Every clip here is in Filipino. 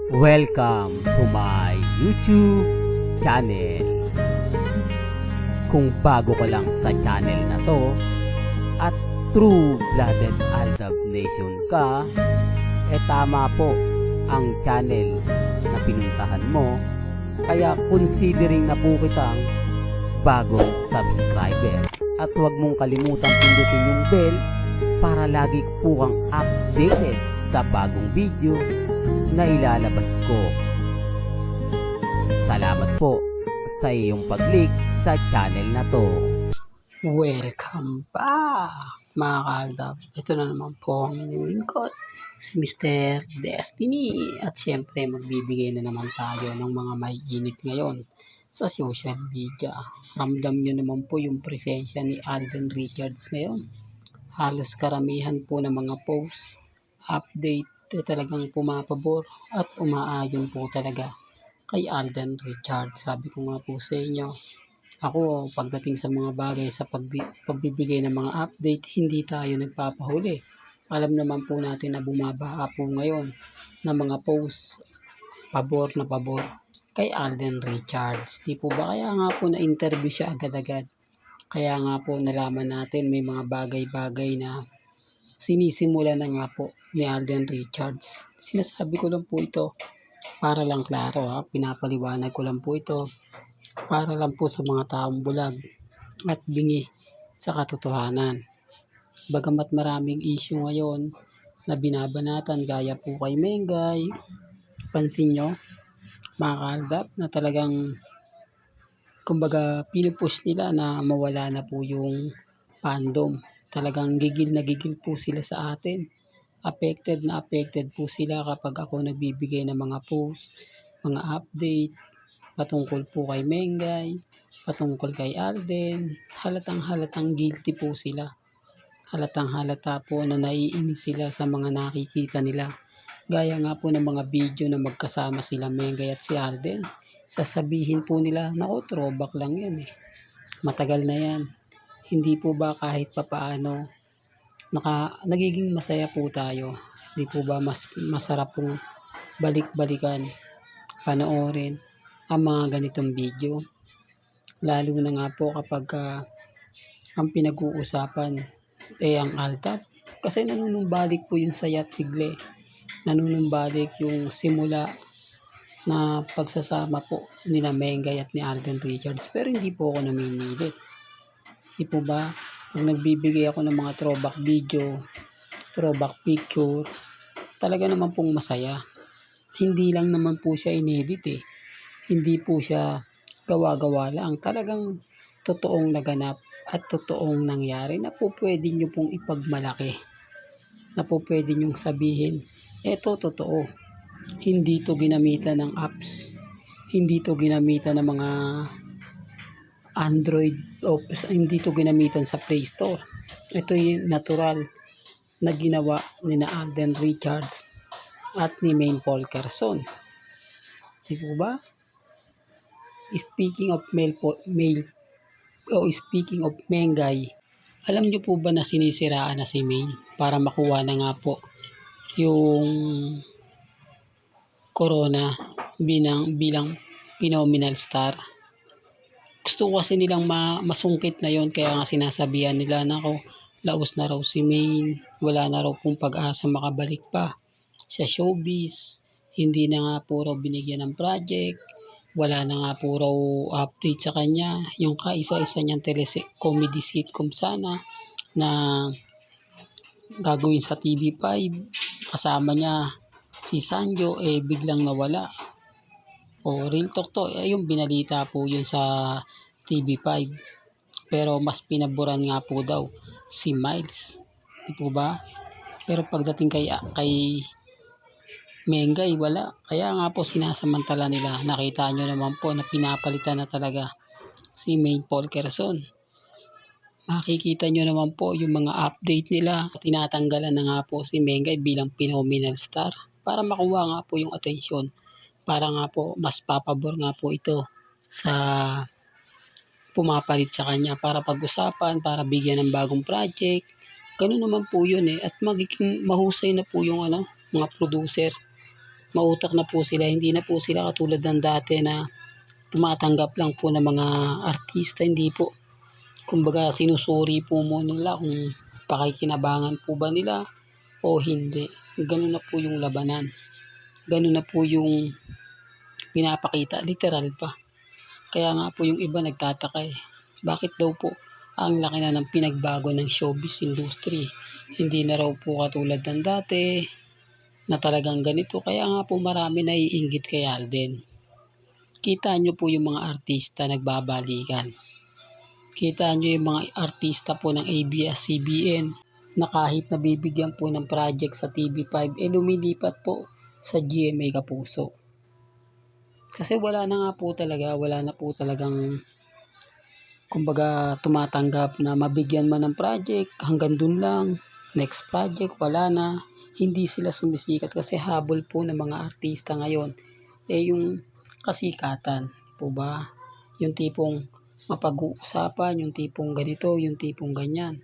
Welcome to my YouTube channel. Kung bago ka lang sa channel na to at true-blooded Aldab Nation ka, tama po ang channel na pinuntahan mo. Kaya considering na po kitang bagong subscriber. At huwag mong kalimutan pindutin yung bell para lagi po kang updated sa bagong video na ilalabas ko. Salamat po sa iyong pag-click sa channel na to. Welcome back mga kaaldab. Ito na naman po ang inyong lingkod, si Mr. Destiny. At syempre magbibigay na naman tayo ng mga may init ngayon sa social media. Ramdam nyo naman po yung presensya ni Alden Richards ngayon. Halos karamihan po ng mga posts, update talagang pumapabor at umaayon po talaga kay Alden Richards. Sabi ko nga po sa inyo, ako pagdating sa mga bagay sa pagbibigay ng mga update, hindi tayo nagpapahuli. Alam naman po natin na bumabaha po ngayon ng mga posts pabor na pabor kay Alden Richards. Di po ba? Kaya nga po na-interview siya agad-agad. Kaya nga po nalaman natin may mga bagay-bagay na sinisimula na nga po ni Alden Richards. Sinasabi ko lang po ito para lang klaro, pinapaliwanag ko lang po ito para lang po sa mga taong bulag at bingi sa katotohanan. Bagamat maraming issue ngayon na binabanatan gaya po kay Mengay, pansin nyo mga kaaldab na talagang kumbaga pinupush nila na mawala na po yung fandom. Talagang gigil na gigil po sila sa atin. Affected na affected po sila kapag ako nagbibigay ng mga post, mga update patungkol po kay Mengay, patungkol kay Alden. Halatang guilty po sila. Halatang halata po na naiinis sila sa mga nakikita nila. Gaya nga po ng mga video na magkasama sila Mengay at si Alden. Sasabihin po nila, naku, throwback lang yan eh. Matagal na yan. Hindi po ba kahit papaano nagiging masaya po tayo? Hindi po ba mas masarap pong balik-balikan, panoorin ang mga ganitong video? Lalo na nga po kapag ang pinag-uusapan ang Aldab. Kasi nanunumbalik po yung sayat sigle. Nanunumbalik yung simula na pagsasama po ni Mengay at ni Alden Richards. Pero hindi po ako namimilit. Di po ba? Pag nagbibigay ako ng mga throwback video, throwback picture, talaga naman pong masaya. Hindi lang naman po siya inedit eh. Hindi po siya gawa-gawa lang. Talagang totoong naganap at totoong nangyari na po pwede nyo pong ipagmalaki. Na po pwede nyong sabihin, eto totoo. Hindi to ginamitan ng apps. Hindi to ginamitan ng mga Android o hindi to ginamitan sa Play Store. Ito yung natural na ginawa ni na Alden Richards at ni Maine Polkerson. Di po ba? Speaking of speaking of Mengay, alam nyo po ba na sinisiraan na si Maine para makuha na nga po yung Corona bilang phenomenal star? Gusto ko kasi nilang masungkit na yon, kaya nga sinasabihan nila na ako, laos na raw si Maine, wala na raw pong pag-asa makabalik pa sa showbiz, hindi na nga po raw binigyan ng project, wala na nga po raw update sa kanya, yung kaisa-isa niyang comedy sitcom sana na gagawin sa TV5, kasama niya si Sanjo biglang nawala. O real talk to, yung binalita po yun sa TV5. Pero mas pinaboran nga po daw si Miles. Di po ba? Pero pagdating kay Mengay, wala. Kaya nga po sinasamantala nila. Nakita nyo naman po na pinapalitan na talaga si Maine Polkerson. Makikita nyo naman po yung mga update nila. Tinatanggalan na nga po si Mengay bilang phenomenal star para makuha nga po yung atensyon. Para nga po mas papabor nga po ito sa pumapalit sa kanya para pag-usapan, para bigyan ng bagong project. Ganun naman po yun eh. At magiging mahusay na po yung mga producer mautak na po sila. Hindi na po sila katulad ng dati na tumatanggap lang po ng mga artista. Hindi po. Kumbaga sinusuri po muna nila kung pakikinabangan po ba nila o hindi. Ganun na po yung labanan. Ganun na po yung pinapakita. Literal pa. Kaya nga po yung iba nagtataka bakit daw po ang laki na ng pinagbago ng showbiz industry. Hindi na raw po katulad ng dati na talagang ganito. Kaya nga po marami naiinggit kay Alden. Kita nyo po yung mga artista nagbabalikan. Kita nyo yung mga artista po ng ABS-CBN na kahit nabibigyan po ng project sa TV5, lumilipat po sa GMA Kapuso. Kasi wala na po talagang kumbaga tumatanggap na mabigyan man ng project, hanggang dun lang, next project, wala na. Hindi sila sumisikat kasi habol po ng mga artista ngayon. Yung kasikatan, po ba? Yung tipong mapag-uusapan, yung tipong ganito, yung tipong ganyan.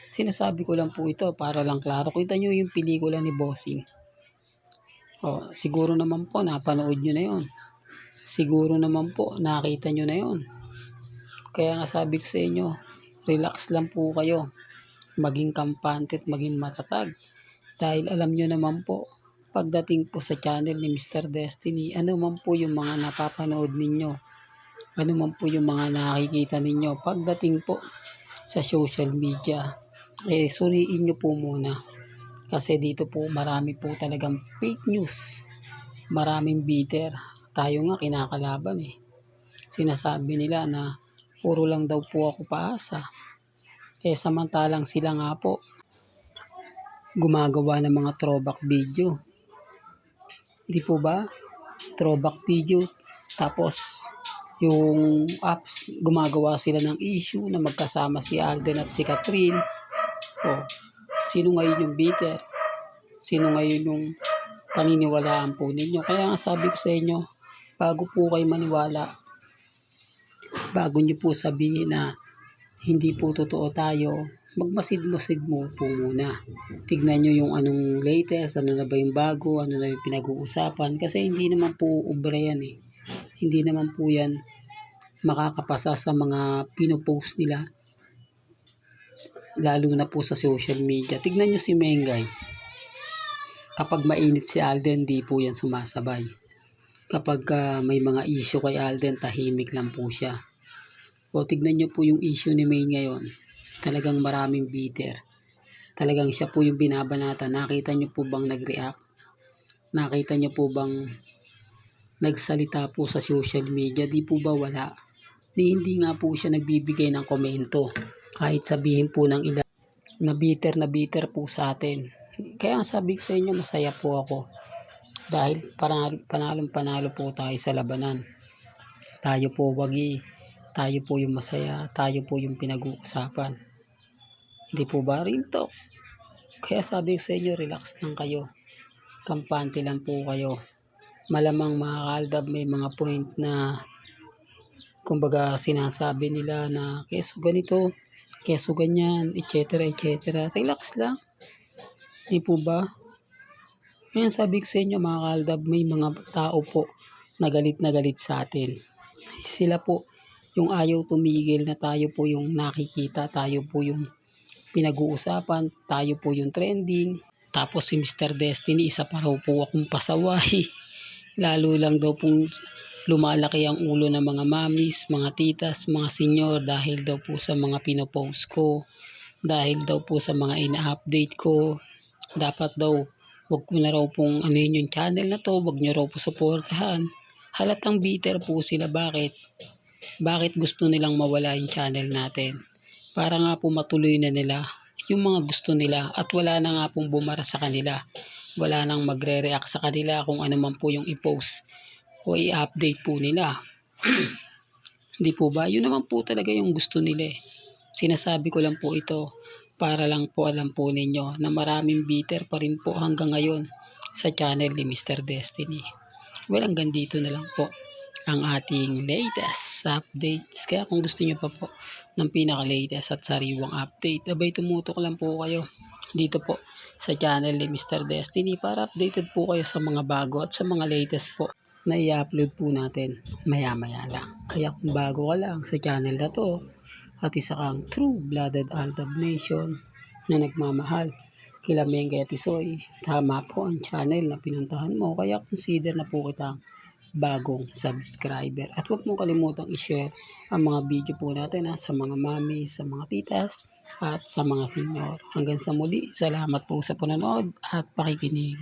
Sinasabi ko lang po ito para lang klaro. Kita nyo yung pelikula ni Bossing. Siguro naman po napanood nyo na yun. Siguro naman po nakita nyo na yun. Kaya nga sabi ko sa inyo, relax lang po kayo. Maging kampante at maging matatag. Dahil alam nyo naman po, pagdating po sa channel ni Mr. Destiny, ano man po yung mga napapanood ninyo, ano man po yung mga nakikita ninyo, pagdating po sa social media, suriin nyo po muna. Kasi dito po marami po talagang fake news. Maraming bitter. Tayo nga kinakalaban Sinasabi nila na puro lang daw po ako paasa. Samantalang sila nga po gumagawa ng mga throwback video. Di po ba? Throwback video. Tapos yung apps, gumagawa sila ng issue na magkasama si Alden at si Catherine. Sino ngayon yung bitter? Sino ngayon yung paniniwalaan po ninyo? Kaya nga sabi ko sa inyo, bago po kayo maniwala, bago nyo po sabihin na hindi po totoo tayo, magmasid-masid mo po muna. Tignan nyo yung anong latest, ano na ba yung bago, ano na yung pinag-uusapan. Kasi hindi naman po ubra yan Hindi naman po yan makakapasa sa mga pinopost nila. Lalo na po sa social media. Tignan nyo si Mengay. Kapag mainit si Alden, di po yan sumasabay. Kapag may mga issue kay Alden, tahimik lang po siya. Tignan nyo po yung issue ni May ngayon. Talagang maraming bitter. Talagang siya po yung binabanatan. Nakita nyo po bang nag-react? Nakita nyo po bang nagsalita po sa social media? Di po ba wala? Hindi nga po siya nagbibigay ng komento. Kahit sabihin po ng ilan na bitter po sa atin. Kaya sabi ko sa inyo, masaya po ako. Dahil panalong-panalo po tayo sa labanan. Tayo po wagi. Tayo po yung masaya. Tayo po yung pinag-uusapan. Hindi po ba? Real talk. Kaya sabi ko sa inyo, relax lang kayo. Kampante lang po kayo. Malamang mga kaaldab may mga point na kumbaga sinasabi nila na keso ganito, keso ganyan, etc. etc. Relax lang. Hindi po ba? Ngayon sabi ko sa inyo mga kaaldab, may mga tao po na galit sa atin. Sila po yung ayaw tumigil na tayo po yung nakikita, tayo po yung pinag-uusapan, tayo po yung trending. Tapos si Mr. Destiny, isa pa raw po akong pasaway. Lalo lang daw pong lumalaki ang ulo ng mga mamis, mga titas, mga senyor dahil daw po sa mga pinopost ko, dahil daw po sa mga ina-update ko. Dapat daw wag ko na raw pong yung channel na to, wag nyo raw po supportahan. Halatang bitter po sila. Bakit gusto nilang mawala yung channel natin? Para nga po matuloy na nila yung mga gusto nila at wala na nga pong bumara sa kanila. Wala nang magre-react sa kanila kung ano man po yung i-post o i-update po nila. Hindi po ba? Yun naman po talaga yung gusto nila Sinasabi ko lang po ito para lang po alam po ninyo na maraming bitter pa rin po hanggang ngayon sa channel ni Mr. Destiny. Hanggang dito na lang po. ang ating latest updates. Kaya kung gusto nyo pa po ng pinaka-latest at sariwang update, abay tumutok lang po kayo dito po sa channel ni Mr. Destiny para updated po kayo sa mga bago at sa mga latest po na i-upload po natin maya-maya lang. Kaya kung bago ka lang sa channel na to at isa kang true-blooded Aldab Nation na nagmamahal kila Mengke at Tisoy, tama po ang channel na pinuntahan mo. Kaya consider na po kitang bagong subscriber. At huwag mong kalimutang i-share ang mga video po natin sa mga mami, sa mga titas, at sa mga senior. Hanggang sa muli, salamat po sa panonood at pakikinig.